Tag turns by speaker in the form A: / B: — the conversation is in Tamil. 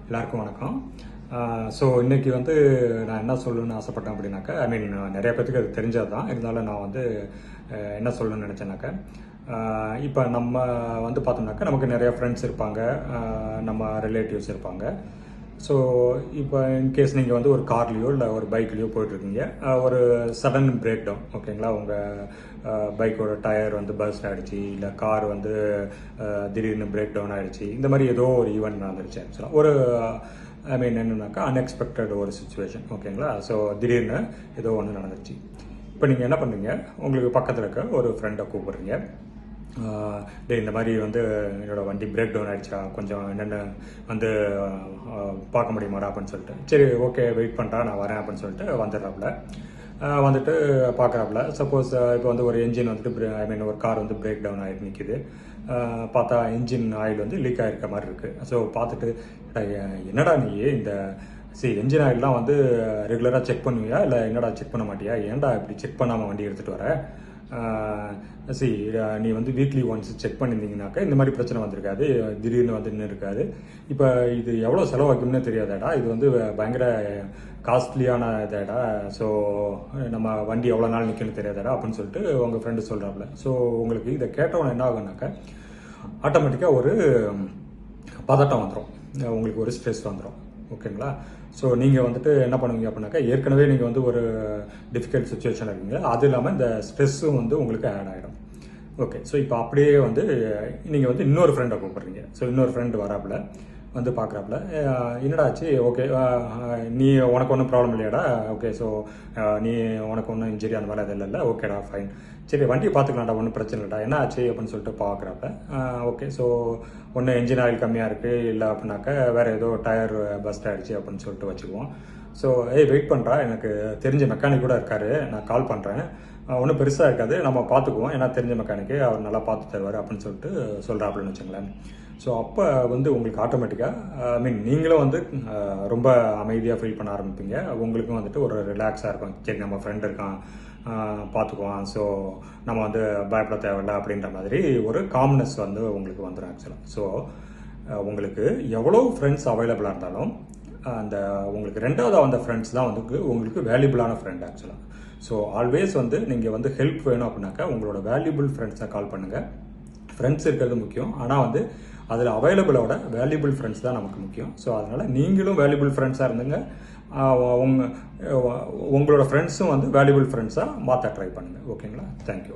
A: எல்லாருக்கும் வணக்கம். ஸோ இன்றைக்கி வந்து நான் என்ன சொல்லணும்னு ஆசைப்பட்டேன் அப்படின்னாக்கா, நிறைய பேத்துக்கு அது தெரிஞ்சது தான். இருந்தாலும் நான் வந்து என்ன சொல்லணும்னு நினச்சேன்னாக்கா, இப்போ நம்ம வந்து பார்த்தோம்னாக்கா நமக்கு நிறையா ஃப்ரெண்ட்ஸ் இருப்பாங்க, நம்ம ரிலேட்டிவ்ஸ் இருப்பாங்க. ஸோ இப்போ இன்கேஸ் நீங்கள் வந்து ஒரு கார்லேயோ இல்லை ஒரு பைக்லேயோ போயிட்டுருக்கீங்க, ஒரு சடன் பிரேக் டவுன், ஓகேங்களா? உங்கள் பைக்கோட டயர் வந்து பர்ஸ்ட் ஆகிடுச்சு, இல்லை கார் வந்து திடீர்னு பிரேக் டவுன் ஆகிடுச்சு, இந்த மாதிரி ஏதோ ஒரு ஈவெண்ட் நடந்துருச்சு. ஆக்சுவலாக ஒரு என்னென்னாக்கா அன்எக்ஸ்பெக்டட் ஒரு சுச்சுவேஷன், ஓகேங்களா? ஸோ திடீர்னு ஏதோ ஒன்று நடந்துருச்சு. இப்போ நீங்கள் என்ன பண்ணுறீங்க, உங்களுக்கு பக்கத்தில் இருக்க ஒரு ஃப்ரெண்டை கூப்பிடுறீங்க. இந்த மாதிரி வந்து என்னோடய வண்டி பிரேக் டவுன் ஆகிடுச்சா, கொஞ்சம் என்னென்ன வந்து பார்க்க முடியுமாடா அப்படின்னு சொல்லிட்டு, சரி ஓகே வெயிட் பண்ணுறா நான் வரேன் அப்படின்னு சொல்லிட்டு வந்துடுறாப்புல. வந்துட்டு பார்க்குறாப்புல. சப்போஸ் இப்போ வந்து ஒரு என்ஜின் வந்துட்டு ஒரு கார் வந்து பிரேக் டவுன் ஆகிட்டு நிற்கிது. பார்த்தா என்ஜின் ஆயில் வந்து லீக் ஆகிருக்க மாதிரி இருக்குது. ஸோ பார்த்துட்டு என்னடா நீ இந்த என்ஜின் ஆயிலெலாம் வந்து ரெகுலராக செக் பண்ணுவியா, இல்லை என்னடா செக் பண்ண மாட்டியா, ஏன்டா இப்படி செக் பண்ணாமல் வண்டி எடுத்துகிட்டு வர, நீ வந்து வீக்லி ஒன்ஸ் செக் பண்ணியிருந்தீங்கனாக்கா இந்த மாதிரி பிரச்சனை வந்திருக்காது, திடீர்னு வந்து நின்று இருக்காது. இப்போ இது எவ்வளோ செலவாக்கும்னே தெரியாதாடா, இது வந்து பயங்கர காஸ்ட்லியான இதாடா, ஸோ நம்ம வண்டி எவ்வளோ நாள் நிற்கணும்னு தெரியாதாடா அப்படின்னு சொல்லிட்டு உங்கள் ஃப்ரெண்டு சொல்கிறாப்புல. ஸோ உங்களுக்கு இதை கேட்டவொன்னே என்ன ஆகுனாக்கா, ஆட்டோமேட்டிக்காக ஒரு பதட்டம் வந்துடும், உங்களுக்கு ஒரு ஸ்ட்ரெஸ் வந்துடும், ஓகேங்களா? ஸோ நீங்கள் வந்துட்டு என்ன பண்ணுவீங்க அப்படின்னாக்கா, ஏற்கனவே நீங்கள் வந்து ஒரு டிஃபிகல்ட் சுச்சுவேஷன் இருக்கீங்க, அது இல்லாமல் இந்த ஸ்ட்ரெஸ்ஸும் வந்து உங்களுக்கு ஆட் ஆகிடும். ஓகே, ஸோ இப்போ அப்படியே வந்து நீங்கள் வந்து இன்னொரு ஃப்ரெண்டை கூப்பிட்றீங்க. ஸோ இன்னொரு ஃப்ரெண்டு வராப்புல, வந்து பார்க்குறாப்புல, என்னடாச்சு, ஓகே நீ உனக்கு ஒன்றும் ப்ராப்ளம் இல்லையாடா, ஓகே ஸோ நீ உனக்கு ஒன்றும் இன்ஜுரி அந்த மாதிரி அது இல்லைல்ல, ஓகேடா ஃபைன், சரி வண்டியை பார்த்துக்கலாம்டா, ஒன்றும் பிரச்சனை இல்லைடா, என்ன ஆச்சு அப்படின்னு சொல்லிட்டு பார்க்குறப்ப, ஓகே ஸோ ஒன்று என்ஜின் ஆயில் கம்மியாக இருக்குது, இல்லை அப்படின்னாக்கா வேறு ஏதோ டயர் பஸ்ட் ஆகிடுச்சு அப்படின்னு சொல்லிட்டு வச்சுக்குவோம். ஸோ வெயிட் பண்ணுறா, எனக்கு தெரிஞ்ச மெக்கானிக் கூட இருக்கார், நான் கால் பண்ணுறேன், ஒன்றும் பெருசாக இருக்காது, நம்ம பார்த்துக்குவோம், ஏன்னா தெரிஞ்ச மெக்கானிக்கு அவர் நல்லா பார்த்து தருவார் அப்படின்னு சொல்லிட்டு சொல்கிறாப்புலன்னு வச்சுங்களேன். ஸோ அப்போ வந்து உங்களுக்கு ஆட்டோமேட்டிக்காக நீங்களும் வந்து ரொம்ப அமைதியாக ஃபீல் பண்ண ஆரம்பிப்பீங்க. உங்களுக்கும் வந்துட்டு ஒரு ரிலாக்ஸாக இருக்கும், சரி நம்ம ஃப்ரெண்ட் இருக்கான் பார்த்துக்குவான், ஸோ நம்ம வந்து பயப்பட தேவையில்லை அப்படின்ற மாதிரி ஒரு காம்னஸ் வந்து உங்களுக்கு வந்துடும் ஆக்சுவலாக. ஸோ உங்களுக்கு எவ்வளோ ஃப்ரெண்ட்ஸ் அவைலபிளாக இருந்தாலும் அந்த உங்களுக்கு ரெண்டாவது அந்த ஃப்ரெண்ட்ஸ் தான் வந்து உங்களுக்கு வேல்யூபிளான ஃப்ரெண்ட் ஆக்சுவலாக. ஸோ ஆல்வேஸ் வந்து நீங்கள் வந்து ஹெல்ப் வேணும் அப்படின்னாக்கா உங்களோட வேல்யூபிள் ஃப்ரெண்ட்ஸை கால் பண்ணுங்கள். ஃப்ரெண்ட்ஸ் இருக்கிறது முக்கியம், ஆனால் வந்து அதில் அவைலபிளோட வேல்யூபிள் ஃப்ரெண்ட்ஸ் தான் நமக்கு முக்கியம். ஸோ அதனால் நீங்களும் வேல்யூபிள் ஃப்ரெண்ட்ஸாக இருந்துங்க, உங்களோட ஃப்ரெண்ட்ஸும் வந்து வேல்யூபிள் ஃப்ரெண்ட்ஸாக மாற்ற ட்ரை பண்ணுங்கள், ஓகேங்களா? தேங்க்யூ.